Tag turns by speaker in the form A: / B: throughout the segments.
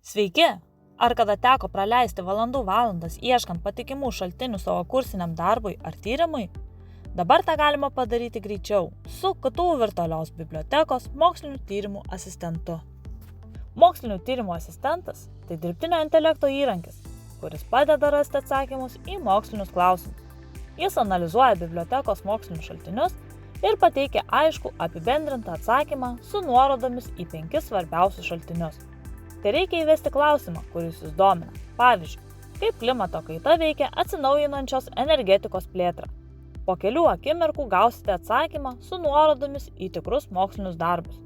A: Sveiki! Ar kada teko praleisti valandas ieškant patikimų šaltinių savo kursiniam darbui ar tyrimui? Dabar tą galima padaryti greičiau su KTU virtualios bibliotekos mokslinių tyrimų asistentu. Mokslinių tyrimų asistentas – tai dirbtinio intelekto įrankis, kuris padeda rasti atsakymus į mokslinius klausimus. Jis analizuoja bibliotekos mokslinius šaltinius ir pateikia aiškų apibendrintą atsakymą su nuorodomis į 5 svarbiausius šaltinius. Tai reikia įvesti klausimą, kuris jūs domina. Pavyzdžiui, kaip klimato kaita veikia atsinaujinančios energetikos plėtrą. Po kelių akimirkų gausite atsakymą su nuorodomis į tikrus mokslinius darbus.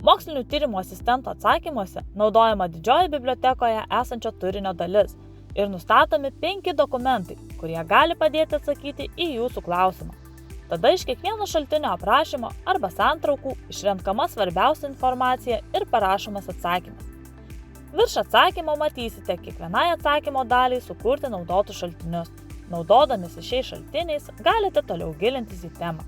A: Mokslinių tyrimų asistento atsakymuose naudojama didžioji bibliotekoje esančio turinio dalis ir nustatomi 5 dokumentai, kurie gali padėti atsakyti į jūsų klausimą. Tada iš kiekvieno šaltinio aprašymo arba santraukų išrenkama svarbiausia informacija ir parašomas atsakymas. Virš atsakymo matysite kiekvienai atsakymo daliai sukurti naudotus šaltinius. Naudodamisi šiais šaltiniais galite toliau gilintis į temą.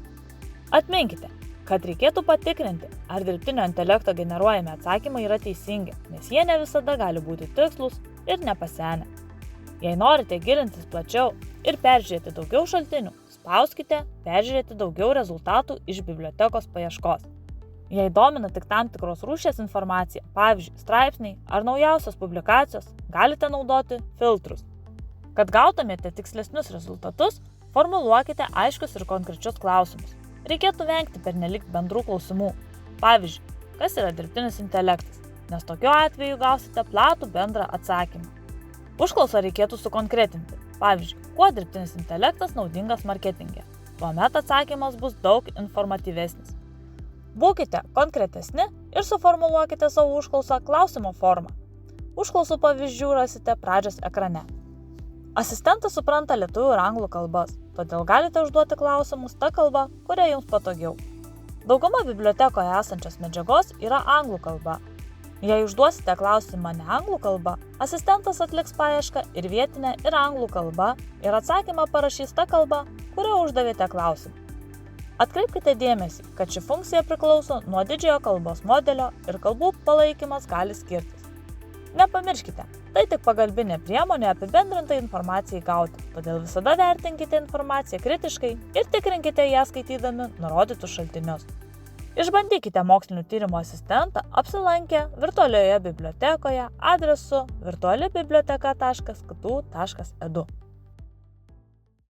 A: Atminkite, kad reikėtų patikrinti, ar dirbtinio intelekto generuojami atsakymai yra teisingi, nes jie ne visada gali būti tikslūs ir nepasenę. Jei norite gilintis plačiau ir peržiūrėti daugiau šaltinių, spauskite peržiūrėti daugiau rezultatų iš bibliotekos paieškos. Jei domina tik tam tikros rūšies informacija, pavyzdžiui, straipsniai ar naujausios publikacijos, galite naudoti filtrus. Kad gautumėte tikslesnius rezultatus, formuluokite aiškius ir konkrečius klausimus. Reikėtų vengti pernelyg bendrų klausimų. Pavyzdžiui, kas yra dirbtinis intelektas, nes tokiu atveju gausite platų bendrą atsakymą. Užklausą reikėtų sukonkretinti. Pavyzdžiui, kuo dirbtinis intelektas naudingas marketinge. Tuomet atsakymas bus daug informatyvesnis. Būkite konkretesni ir suformuluokite savo užklausą klausimo formą. Užklausų pavyzdžių rasite pradžios ekrane. Asistentas supranta lietuvių ir anglų kalbas, todėl galite užduoti klausimus ta kalba, kuria jums patogiau. Dauguma bibliotekoje esančios medžiagos yra anglų kalba. Jei užduosite klausimą ne anglų kalba, asistentas atliks paiešką ir vietinę ir anglų kalba ir atsakymą parašys ta kalba, kuria uždavėte klausimą. Atkreipkite dėmesį, kad ši funkcija priklauso nuo didžiojo kalbos modelio ir kalbų palaikymas gali skirtis. Nepamirškite, tai tik pagalbinė priemonė apibendrintai informacijai gauti, todėl visada vertinkite informaciją kritiškai ir tikrinkite ją skaitydami nurodytus šaltinius. Išbandykite mokslinių tyrimų asistentą apsilankę virtualioje bibliotekoje adresu virtualibiblioteka.ktu.edu.